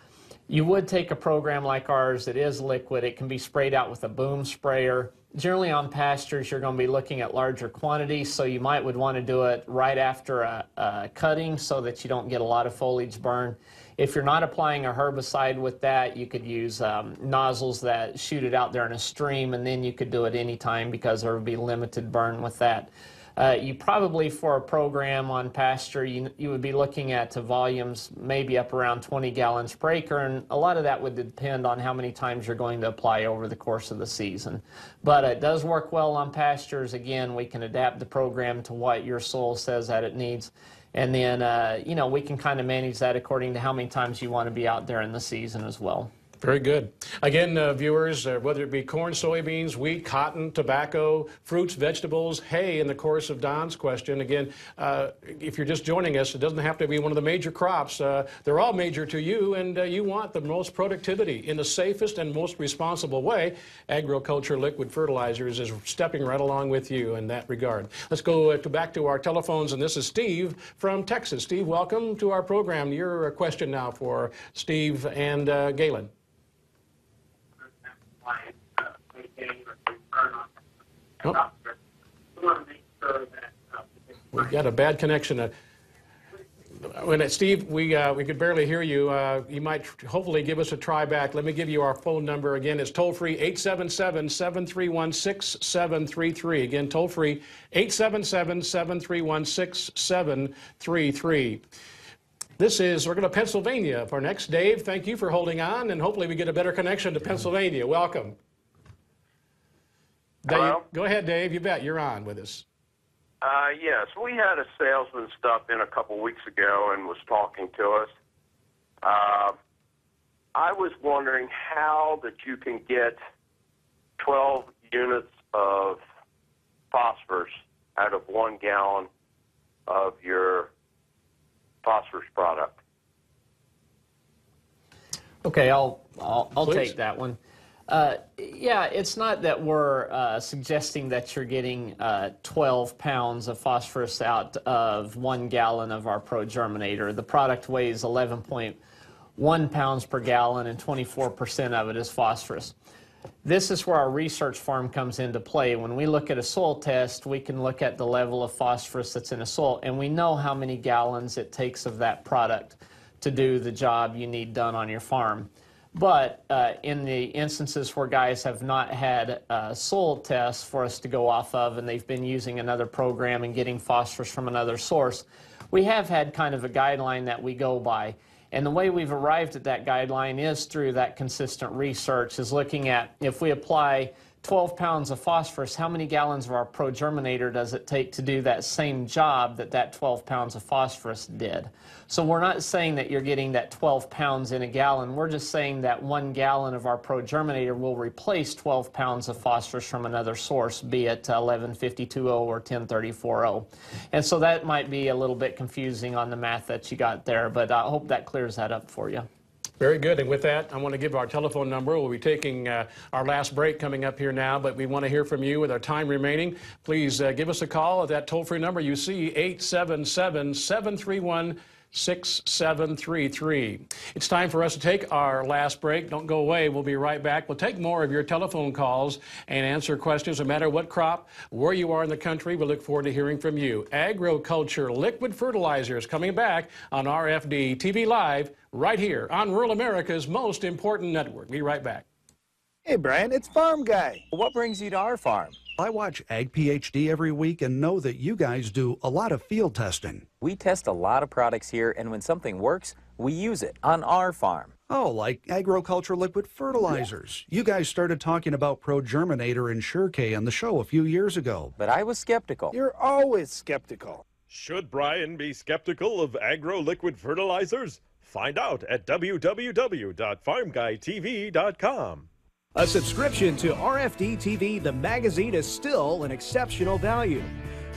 You would take a program like ours that is liquid. It can be sprayed out with a boom sprayer. Generally on pastures, you're going to be looking at larger quantities, so you would want to do it right after a cutting so that you don't get a lot of foliage burn. If you're not applying a herbicide with that, you could use nozzles that shoot it out there in a stream, and then you could do it anytime because there would be limited burn with that. You probably, for a program on pasture, you would be looking at volumes maybe up around 20 gallons per acre, and a lot of that would depend on how many times you're going to apply over the course of the season. But it does work well on pastures. Again, we can adapt the program to what your soil says that it needs, and then you know, we can kind of manage that according to how many times you want to be out there in the season as well. Very good. Again, viewers, whether it be corn, soybeans, wheat, cotton, tobacco, fruits, vegetables, hay, in the course of Don's question, again, if you're just joining us, it doesn't have to be one of the major crops. They're all major to you, and you want the most productivity in the safest and most responsible way. Agriculture Liquid Fertilizers is stepping right along with you in that regard. Let's go back to our telephones, and this is Steve from Texas. Steve, welcome to our program. Your question now for Steve and Galen. Oh. We've got a bad connection. Steve, we could barely hear you. You might hopefully give us a try back. Let me give you our phone number again. It's toll-free 877-731-6733. Again, toll-free 877-731-6733. We're going to Pennsylvania for next. Dave, thank you for holding on, and hopefully we get a better connection to Pennsylvania. Welcome. Hello? Go ahead, Dave. You bet. You're on with us. Yes, we had a salesman stop in a couple weeks ago and was talking to us. I was wondering how that you can get 12 units of phosphorus out of 1 gallon of your phosphorus product. Okay, I'll take that one. Yeah, it's not that we're suggesting that you're getting 12 pounds of phosphorus out of 1 gallon of our Pro Germinator. The product weighs 11.1 pounds per gallon, and 24% of it is phosphorus. This is where our research farm comes into play. When we look at a soil test, we can look at the level of phosphorus that's in a soil, and we know how many gallons it takes of that product to do the job you need done on your farm. But in the instances where guys have not had soil tests for us to go off of, and they've been using another program and getting phosphorus from another source, we have had kind of a guideline that we go by. And the way we've arrived at that guideline is through that consistent research, is looking at, if we apply 12 pounds of phosphorus, how many gallons of our Pro Germinator does it take to do that same job that 12 pounds of phosphorus did? So we're not saying that you're getting that 12 pounds in a gallon. We're just saying that 1 gallon of our Pro Germinator will replace 12 pounds of phosphorus from another source, be it 1152O or 1034O. And so that might be a little bit confusing on the math that you got there, but I hope that clears that up for you. Very good. And with that, I want to give our telephone number. We'll be taking our last break coming up here now, but we want to hear from you with our time remaining. Please give us a call at that toll-free number you see, 877-731-6733. It's time for us to take our last break. Don't go away. We'll be right back. We'll take more of your telephone calls and answer questions no matter what crop, where you are in the country. We look forward to hearing from you. Agriculture Liquid Fertilizers coming back on RFD TV Live right here on Rural America's most important network. Be right back. Hey, Brian, it's Farm Guy. What brings you to our farm? I watch Ag PhD every week and know that you guys do a lot of field testing. We test a lot of products here, and when something works, we use it on our farm. Oh, like agriculture liquid fertilizers. You guys started talking about Pro Germinator and SureK on the show a few years ago. But I was skeptical. You're always skeptical. Should Brian be skeptical of agro liquid fertilizers? Find out at www.farmguytv.com. A subscription to RFD TV, the magazine, is still an exceptional value.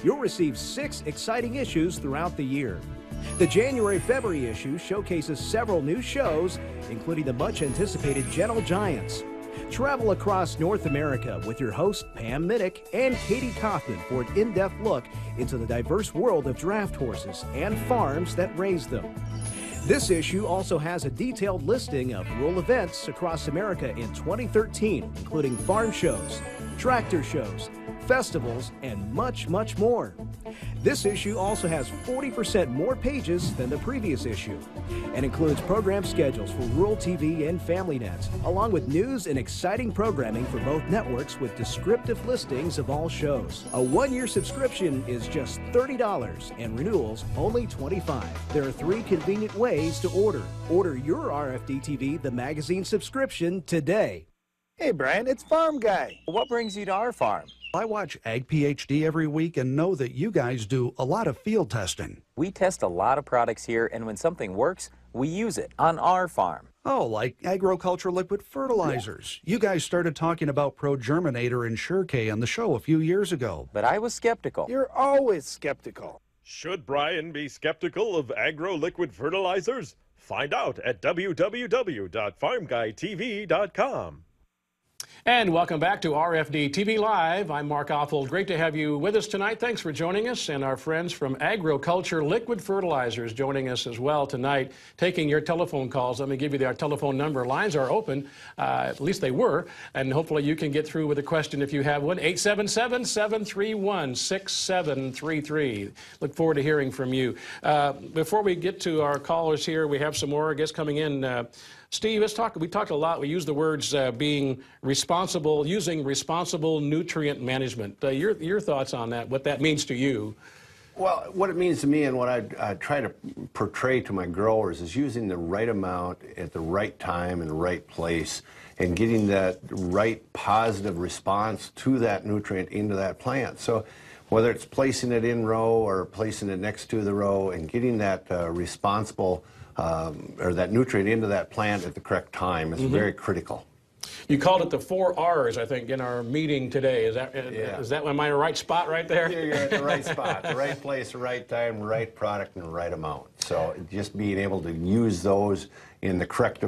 You'll receive 6 exciting issues throughout the year. The January-February issue showcases several new shows, including the much-anticipated Gentle Giants. Travel across North America with your host, Pam Minnick and Katie Kaufman, for an in-depth look into the diverse world of draft horses and farms that raise them. This issue also has a detailed listing of rural events across America in 2013, including farm shows, tractor shows, festivals, and much, much more. This issue also has 40% more pages than the previous issue and includes program schedules for rural TV and FamilyNet, along with news and exciting programming for both networks with descriptive listings of all shows. A 1-year subscription is just $30 and renewals only $25. There are 3 convenient ways to order. Order your RFD TV, the magazine subscription today. Hey, Brian, it's Farm Guy. What brings you to our farm? I watch Ag PhD every week and know that you guys do a lot of field testing. We test a lot of products here, and when something works, we use it on our farm. Oh, like agriculture liquid fertilizers. You guys started talking about ProGerminator and SureK on the show a few years ago. But I was skeptical. You're always skeptical. Should Brian be skeptical of agro-liquid fertilizers? Find out at www.farmguytv.com. And welcome back to RFD TV Live. I'm Mark Oppold. Great to have you with us tonight. Thanks for joining us, and our friends from Agriculture Liquid Fertilizers joining us as well tonight, taking your telephone calls. Let me give you their telephone number. Lines are open, at least they were, and hopefully you can get through with a question if you have one. 877-731-6733. Look forward to hearing from you. Before we get to our callers here, we have some more guests coming in. Steve, we talked a lot. We used the words being responsible, using responsible nutrient management. Your thoughts on that, what that means to you? Well, what it means to me and what I try to portray to my growers is using the right amount at the right time and the right place and getting that right positive response to that nutrient into that plant. So whether it's placing it in row or placing it next to the row and getting that responsible or that nutrient into that plant at the correct time is very critical. You called it the 4 R's, I think, in our meeting today. Is that, am I in the right spot right there? You're at the right spot, the right place, the right time, the right product, and the right amount. So just being able to use those in the correct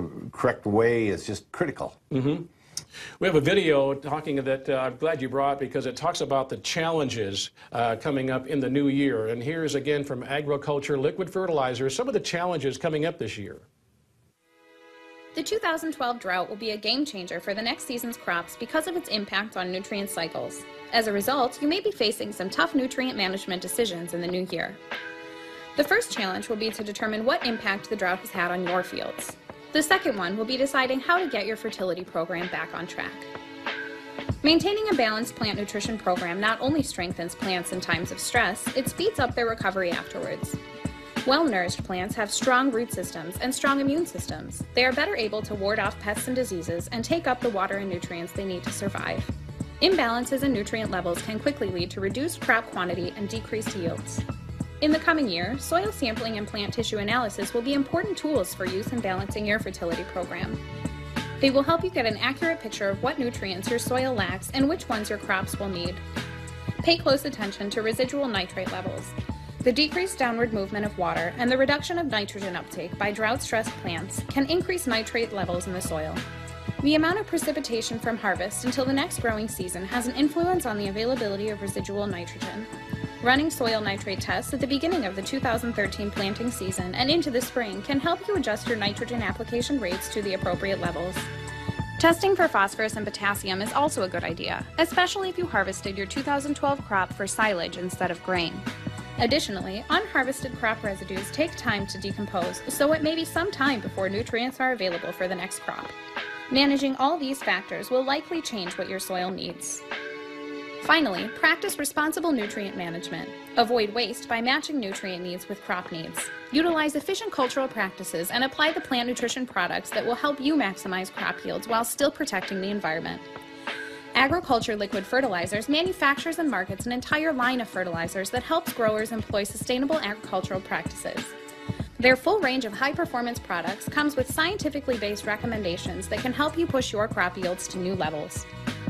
way is just critical. We have a video talking that I'm glad you brought because it talks about the challenges coming up in the new year. And here's again from Agriculture Liquid Fertilizers, some of the challenges coming up this year. The 2012 drought will be a game changer for the next season's crops because of its impact on nutrient cycles. As a result, you may be facing some tough nutrient management decisions in the new year. The first challenge will be to determine what impact the drought has had on your fields. The second one will be deciding how to get your fertility program back on track. Maintaining a balanced plant nutrition program not only strengthens plants in times of stress, it speeds up their recovery afterwards. Well-nourished plants have strong root systems and strong immune systems. They are better able to ward off pests and diseases and take up the water and nutrients they need to survive. Imbalances in nutrient levels can quickly lead to reduced crop quantity and decreased yields. In the coming year, soil sampling and plant tissue analysis will be important tools for use in balancing your fertility program. They will help you get an accurate picture of what nutrients your soil lacks and which ones your crops will need. Pay close attention to residual nitrate levels. The decreased downward movement of water and the reduction of nitrogen uptake by drought-stressed plants can increase nitrate levels in the soil. The amount of precipitation from harvest until the next growing season has an influence on the availability of residual nitrogen. Running soil nitrate tests at the beginning of the 2013 planting season and into the spring can help you adjust your nitrogen application rates to the appropriate levels. Testing for phosphorus and potassium is also a good idea, especially if you harvested your 2012 crop for silage instead of grain. Additionally, unharvested crop residues take time to decompose, so it may be some time before nutrients are available for the next crop. Managing all these factors will likely change what your soil needs. Finally, practice responsible nutrient management. Avoid waste by matching nutrient needs with crop needs. Utilize efficient cultural practices and apply the plant nutrition products that will help you maximize crop yields while still protecting the environment. Agriculture Liquid Fertilizers manufactures and markets an entire line of fertilizers that helps growers employ sustainable agricultural practices. Their full range of high-performance products comes with scientifically based recommendations that can help you push your crop yields to new levels.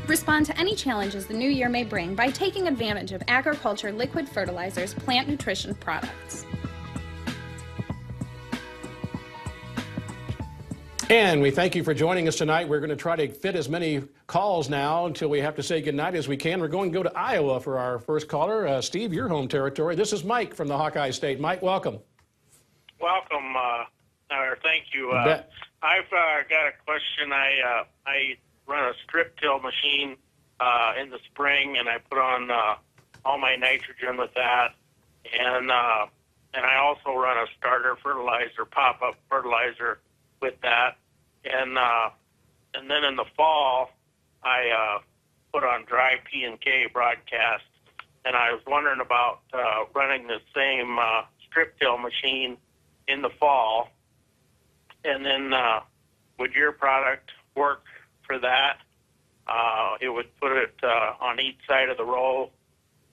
Respond to any challenges the new year may bring by taking advantage of Agriculture Liquid Fertilizer's plant nutrition products. And we thank you for joining us tonight. We're going to try to fit as many calls now until we have to say goodnight as we can. We're going to go to Iowa for our first caller. Steve, your home territory. This is Mike from the Hawkeye State. Mike, welcome. Welcome, or thank you. I've got a question. I run a strip till machine in the spring, and I put on all my nitrogen with that, and I also run a starter fertilizer, pop-up fertilizer with that, and then in the fall I put on dry P&K broadcast, and I was wondering about running the same strip till machine in the fall, and then would your product work for that? It would put it on each side of the row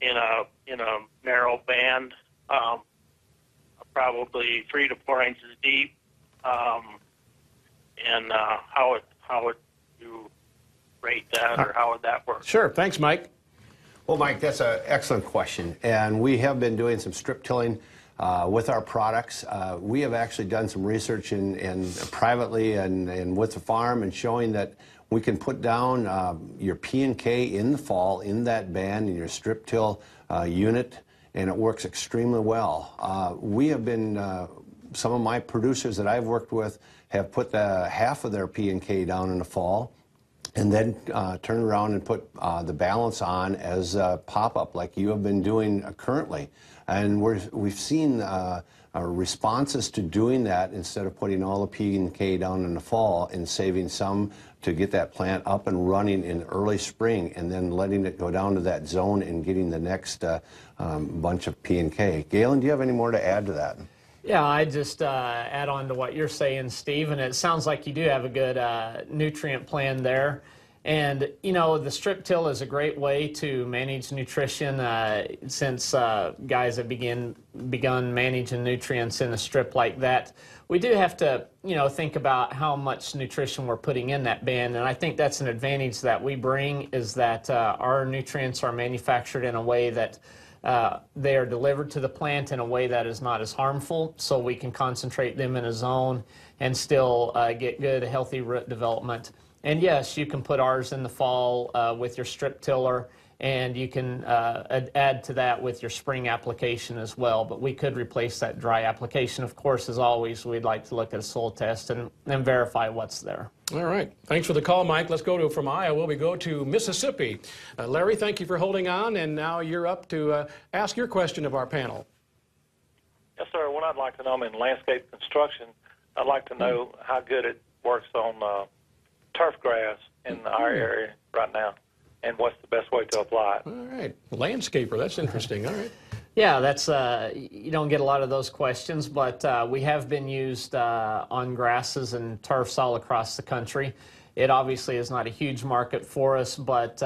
in a narrow band, probably 3 to 4 inches deep. And how would you rate that, or how would that work? Sure. Thanks, Mike. Well, Mike, that's an excellent question. And we have been doing some strip tilling with our products. We have actually done some research in privately and with the farm, and showing that we can put down your P&K in the fall in that band in your strip till unit, and it works extremely well. We have been, some of my producers that I've worked with have put half of their P&K down in the fall, and then turn around and put the balance on as a pop-up like you have been doing currently. And we've seen responses to doing that instead of putting all the P&K down in the fall, and saving some to get that plant up and running in early spring, and then letting it go down to that zone and getting the next bunch of P&K. Galen, do you have any more to add to that? Yeah, I just add on to what you're saying, Steve, and it sounds like you do have a good nutrient plan there. And, you know, the strip till is a great way to manage nutrition since guys have begun managing nutrients in a strip like that. We do have to, you know, think about how much nutrition we're putting in that band, and I think that's an advantage that we bring, is that our nutrients are manufactured in a way that they are delivered to the plant in a way that is not as harmful, so we can concentrate them in a zone and still get good, healthy root development. And yes, you can put ours in the fall with your strip tiller, and you can add to that with your spring application as well. But we could replace that dry application. Of course, as always, we'd like to look at a soil test and verify what's there. All right. Thanks for the call, Mike. Let's go from Iowa. We go to Mississippi. Larry, thank you for holding on, and now you're up to ask your question of our panel. Yes, sir. What I'd like to know, I'm in landscape construction. I'd like to know how good it works on turf grass in our area right now, and what's the best way to apply it. All right. Landscaper, that's interesting. All right. Yeah, that's you don't get a lot of those questions, but we have been used on grasses and turfs all across the country. It obviously is not a huge market for us, but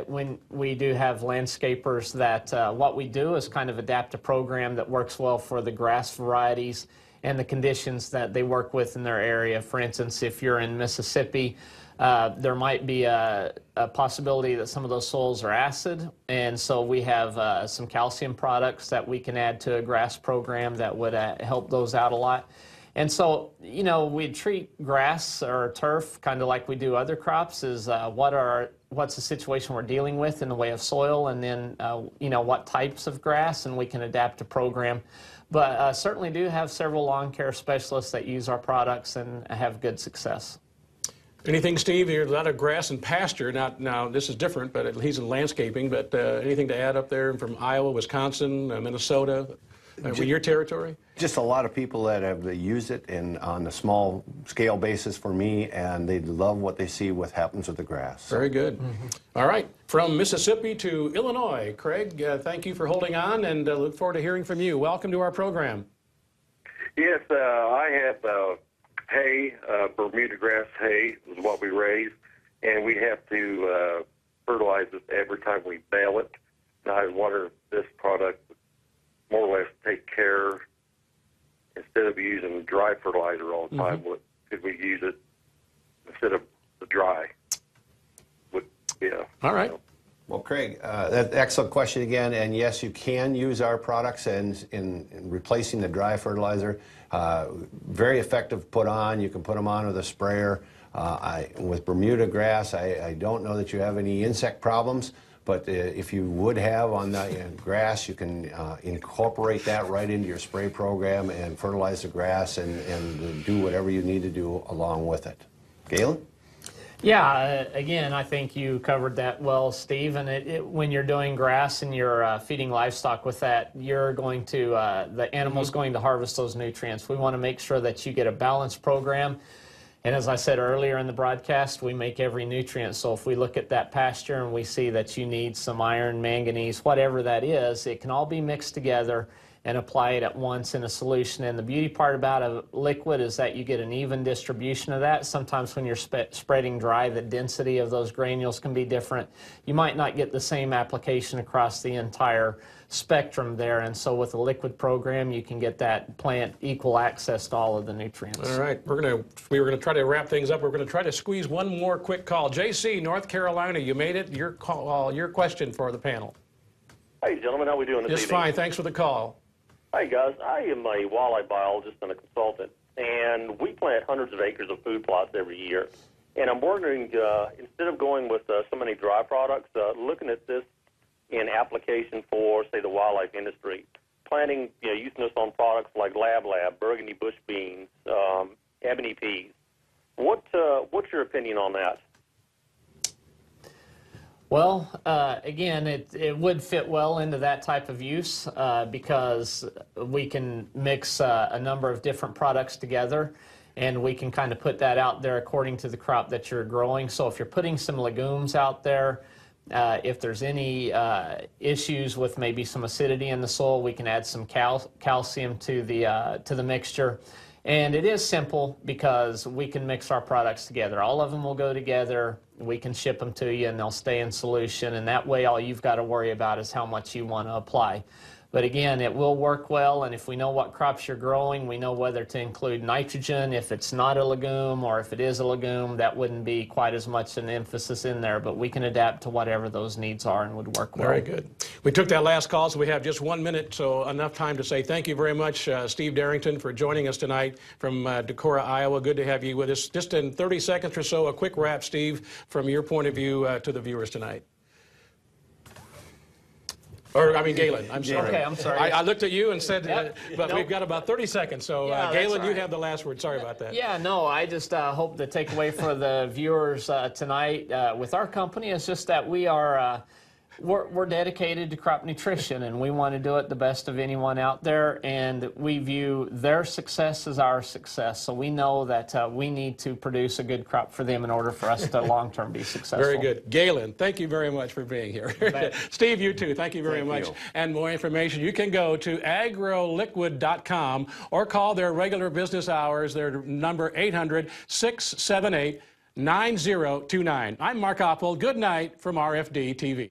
when we do have landscapers that what we do is kind of adapt a program that works well for the grass varieties and the conditions that they work with in their area. For instance, if you're in Mississippi, there might be a possibility that some of those soils are acid, and so we have some calcium products that we can add to a grass program that would help those out a lot. And so, you know, we treat grass or turf kind of like we do other crops, is what's the situation we're dealing with in the way of soil, and then, you know, what types of grass, and we can adapt a program. But certainly do have several lawn care specialists that use our products and have good success. Anything, Steve? There's a lot of grass and pasture. Now this is different, but he's in landscaping. But anything to add up there from Iowa, Wisconsin, Minnesota, your territory? Just a lot of people that have used it on a small scale basis for me, and they love what they see what happens with the grass. Very good. All right. From Mississippi to Illinois, Craig, thank you for holding on, and look forward to hearing from you. Welcome to our program. Yes, I have hay, Bermuda grass hay is what we raise, and we have to fertilize it every time we bale it. And I wonder if this product would more or less take care, instead of using dry fertilizer all the time. Could we use it instead of the dry? All right. Well, Craig, that's an excellent question again, and yes, you can use our products in replacing the dry fertilizer. Very effective put on. You can put them on with a sprayer. With Bermuda grass, I don't know that you have any insect problems, but if you would have on the grass, you can incorporate that right into your spray program and fertilize the grass and do whatever you need to do along with it. Galen? Yeah, again, I think you covered that well, Steve. And when you're doing grass and you're feeding livestock with that, you're going to, the animal's going to harvest those nutrients. We want to make sure that you get a balanced program. And as I said earlier in the broadcast, we make every nutrient. So if we look at that pasture and we see that you need some iron, manganese, whatever that is, it can all be mixed together and apply it at once in a solution. And the beauty part about a liquid is that you get an even distribution of that. Sometimes when you're spreading dry, the density of those granules can be different. You might not get the same application across the entire spectrum there. And so with a liquid program, you can get that plant equal access to all of the nutrients. All right, we were gonna try to wrap things up. We're gonna try to squeeze one more quick call. JC, North Carolina, you made it. Your call, your question for the panel. Hey, gentlemen, how are we doing this evening? Just fine. Thanks for the call. Hey, guys. I am a walleye biologist and a consultant, and we plant hundreds of acres of food plots every year. And I'm wondering, instead of going with so many dry products, looking at this in application for, say, the wildlife industry, planting, using this on products like Lab, burgundy bush beans, ebony peas. What's your opinion on that? Well, again, it would fit well into that type of use because we can mix a number of different products together, and we can kind of put that out there according to the crop that you're growing. So if you're putting some legumes out there, if there's any issues with maybe some acidity in the soil, we can add some calcium to the mixture. And it is simple because we can mix our products together. All of them will go together. We can ship them to you and they'll stay in solution. And that way all you've got to worry about is how much you want to apply. But again, it will work well, and if we know what crops you're growing, we know whether to include nitrogen. If it's not a legume, or if it is a legume, that wouldn't be quite as much an emphasis in there, but we can adapt to whatever those needs are and would work well. Very good. We took that last call, so we have just 1 minute, so enough time to say thank you very much, Steve Darrington, for joining us tonight from Decorah, Iowa. Good to have you with us. Just in 30 seconds or so, a quick wrap, Steve, from your point of view to the viewers tonight. Galen, I'm sorry. Okay, I'm sorry. I looked at you and said, but we've got about 30 seconds, so Galen, you have the last word. Sorry about that. Yeah, no, I just hope the takeaway for the viewers tonight with our company is just that we are we're dedicated to crop nutrition, and we want to do it the best of anyone out there, and we view their success as our success. So we know that we need to produce a good crop for them in order for us to long-term be successful. Very good. Galen, thank you very much for being here. Steve, you too. Thank you very much. And more information, you can go to agroliquid.com or call their regular business hours. Their number 800-678-9029. I'm Mark Oppel. Good night from RFD TV.